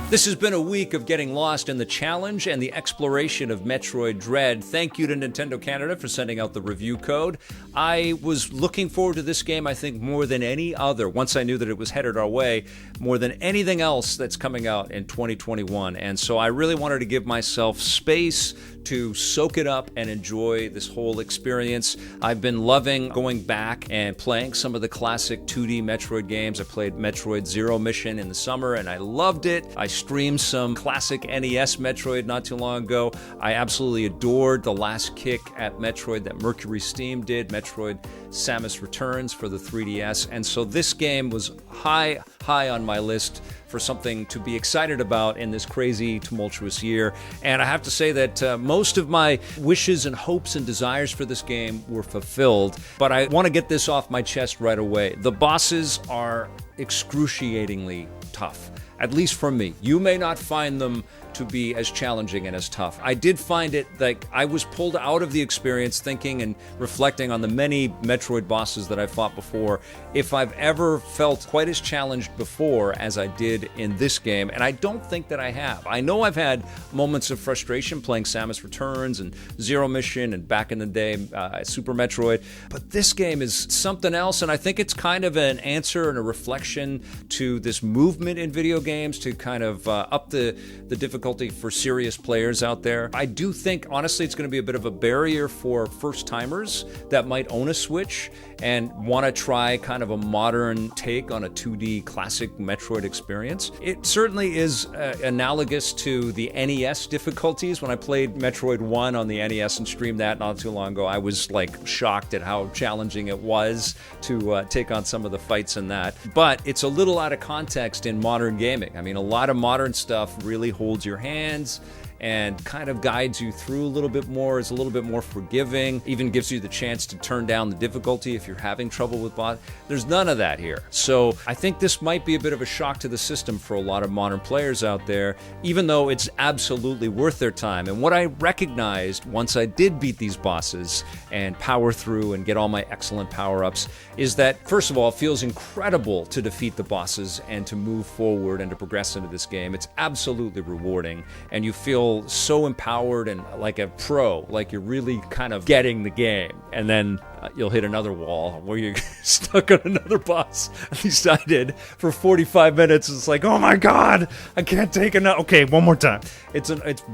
This has been a week of getting lost in the challenge and the exploration of Metroid Dread. Thank you to Nintendo Canada for sending out the review code. I was looking forward to this game, I think, more than any other, once I knew that it was headed our way, more than anything else that's coming out in 2021. And so I really wanted to give myself space to soak it up and enjoy this whole experience. I've been loving going back and playing some of the classic 2D Metroid games. I played Metroid Zero Mission in the summer and I loved it. I streamed some classic NES Metroid not too long ago. I absolutely adored the last kick at Metroid that Mercury Steam did, Metroid Samus Returns for the 3DS. And so this game was high on my list for something to be excited about in this crazy, tumultuous year. And I have to say that most of my wishes and hopes and desires for this game were fulfilled. But I want to get this off my chest right away. The bosses are excruciatingly tough, at least for me. You may not find them to be as challenging and as tough. I did find it like I was pulled out of the experience thinking and reflecting on the many Metroid bosses that I fought before, if I've ever felt quite as challenged before as I did in this game, and I don't think that I have. I know I've had moments of frustration playing Samus Returns and Zero Mission and back in the day Super Metroid, but this game is something else, and I think it's kind of an answer and a reflection to this movement in video games to kind of up the difficulty for serious players out there. I do think, honestly, it's going to be a bit of a barrier for first-timers that might own a Switch and want to try kind of a modern take on a 2D classic Metroid experience. It certainly is analogous to the NES difficulties. When I played Metroid 1 on the NES and streamed that not too long ago, I was like shocked at how challenging it was to take on some of the fights in that. But it's a little out of context in modern gaming. I mean, a lot of modern stuff really holds your hands and kind of guides you through a little bit more, is a little bit more forgiving, even gives you the chance to turn down the difficulty if you're having trouble with boss. There's none of that here. So I think this might be a bit of a shock to the system for a lot of modern players out there, even though it's absolutely worth their time. And what I recognized once I did beat these bosses and power through and get all my excellent power-ups is that, first of all, it feels incredible to defeat the bosses and to move forward and to progress into this game. It's absolutely rewarding, and you feel so empowered and like a pro, like you're really kind of getting the game. And then you'll hit another wall where you're stuck on another boss. At least I did for 45 minutes. It's like, oh my god, I can't take enough. Okay, one more time. It's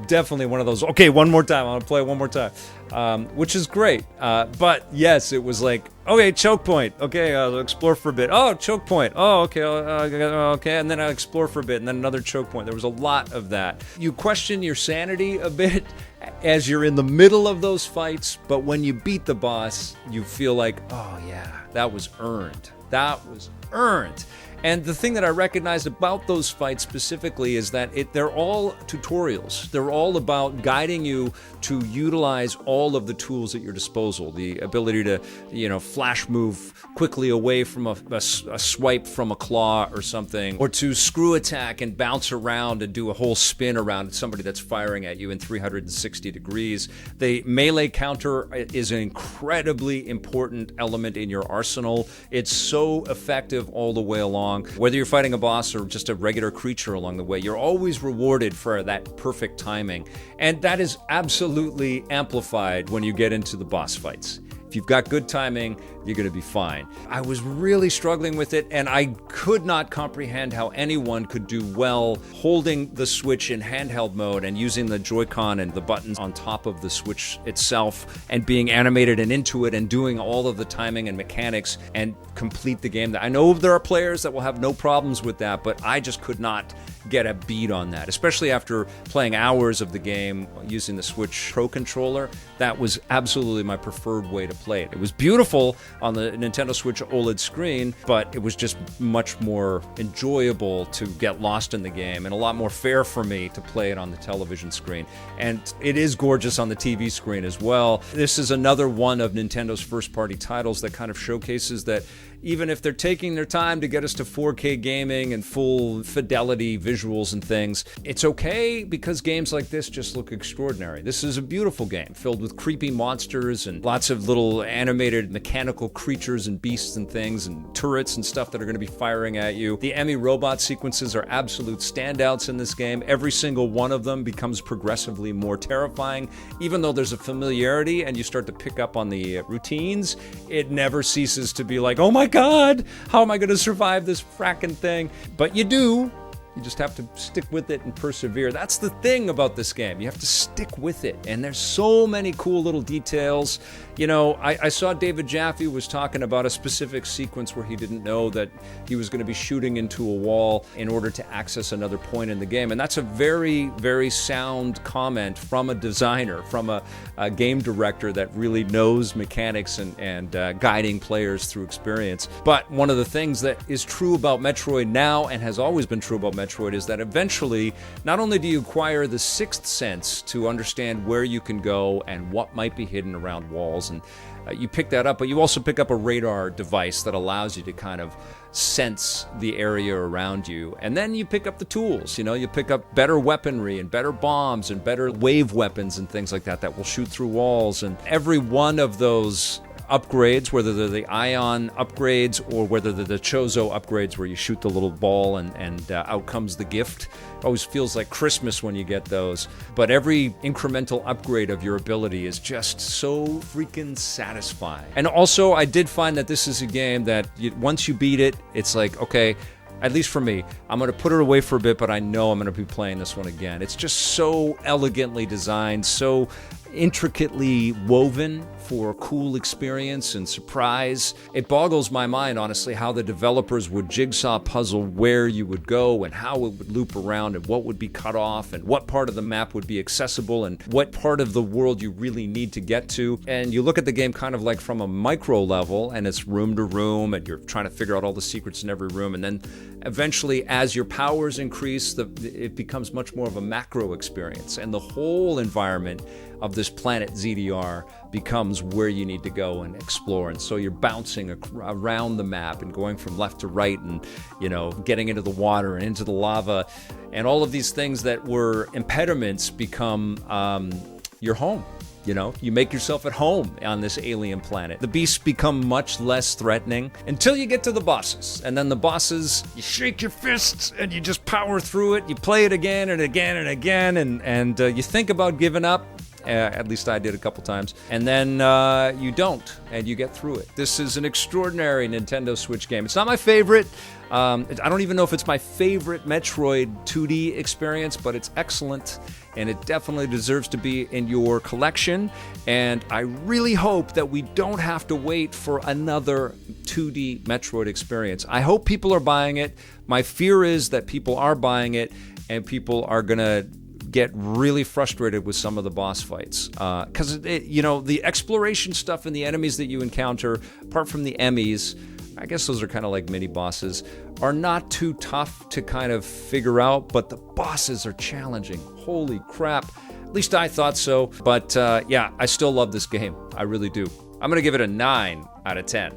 definitely one of those. Okay, one more time. I'm gonna play one more time, which is great. But yes, it was like, okay, choke point. Okay, I'll explore for a bit. Oh, choke point. Oh, okay, okay, and then I'll explore for a bit, and then another choke point. There was a lot of that. You question your sanity a bit as you're in the middle of those fights, but when you beat the boss, you feel like, oh yeah, that was earned. That was earned. And the thing that I recognized about those fights specifically is that they're all tutorials. They're all about guiding you to utilize all of the tools at your disposal. The ability to, flash move quickly away from a swipe from a claw or something, or to screw attack and bounce around and do a whole spin around somebody that's firing at you in 360 degrees. The melee counter is an incredibly important element in your arsenal. It's so effective all the way along. Whether you're fighting a boss or just a regular creature along the way, you're always rewarded for that perfect timing. And that is absolutely amplified when you get into the boss fights. If you've got good timing, you're going to be fine. I was really struggling with it, and I could not comprehend how anyone could do well holding the Switch in handheld mode and using the Joy-Con and the buttons on top of the Switch itself and being animated and into it and doing all of the timing and mechanics and complete the game. I know there are players that will have no problems with that, but I just could not get a beat on that, especially after playing hours of the game using the Switch Pro controller. That was absolutely my preferred way to play it. It was beautiful on the Nintendo Switch OLED screen, but it was just much more enjoyable to get lost in the game and a lot more fair for me to play it on the television screen. And it is gorgeous on the TV screen as well. This is another one of Nintendo's first-party titles that kind of showcases that even if they're taking their time to get us to 4K gaming and full fidelity visuals and things, it's okay because games like this just look extraordinary. This is a beautiful game filled with creepy monsters and lots of little animated mechanical creatures and beasts and things and turrets and stuff that are going to be firing at you. The Emmy robot sequences are absolute standouts in this game. Every single one of them becomes progressively more terrifying. Even though there's a familiarity and you start to pick up on the routines, it never ceases to be like, oh my God, how am I going to survive this fracking thing? But you do. You just have to stick with it and persevere. That's the thing about this game. You have to stick with it. And there's so many cool little details. You know, I saw David Jaffe was talking about a specific sequence where he didn't know that he was going to be shooting into a wall in order to access another point in the game. And that's a very, very sound comment from a designer, from a game director that really knows mechanics and guiding players through experience. But one of the things that is true about Metroid now and has always been true about Metroid is that eventually, not only do you acquire the sixth sense to understand where you can go and what might be hidden around walls, and you pick that up, but you also pick up a radar device that allows you to kind of sense the area around you. And then you pick up the tools, you know, you pick up better weaponry and better bombs and better wave weapons and things like that that will shoot through walls. And every one of those upgrades, whether they're the ion upgrades or whether they're the Chozo upgrades where you shoot the little ball and out comes the gift. It always feels like Christmas when you get those. But every incremental upgrade of your ability is just so freaking satisfying. And also, I did find that this is a game that once you beat it, it's like, okay, at least for me, I'm going to put it away for a bit, but I know I'm going to be playing this one again. It's just so elegantly designed, so intricately woven for a cool experience and surprise. It boggles my mind, honestly, how the developers would jigsaw puzzle where you would go and how it would loop around and what would be cut off and what part of the map would be accessible and what part of the world you really need to get to. And you look at the game kind of like from a micro level, and it's room to room, and you're trying to figure out all the secrets in every room. And then eventually, as your powers increase, it becomes much more of a macro experience. And the whole environment of this planet ZDR becomes where you need to go and explore. And so you're bouncing around the map and going from left to right and, you know, getting into the water and into the lava. And all of these things that were impediments become your home. You know, you make yourself at home on this alien planet. The beasts become much less threatening until you get to the bosses. And then the bosses, you shake your fists and you just power through it. You play it again and again and again. And you think about giving up. At least I did a couple times. And then you don't, and you get through it. This is an extraordinary Nintendo Switch game. It's not my favorite. I don't even know if it's my favorite Metroid 2D experience, but it's excellent, and it definitely deserves to be in your collection. And I really hope that we don't have to wait for another 2D Metroid experience. I hope people are buying it. My fear is that people are buying it, and people are going to get really frustrated with some of the boss fights. Because, you know, the exploration stuff and the enemies that you encounter, apart from the Emmys, I guess those are kind of like mini bosses, are not too tough to kind of figure out, but the bosses are challenging. Holy crap. At least I thought so. But yeah, I still love this game. I really do. I'm going to give it a 9 out of 10.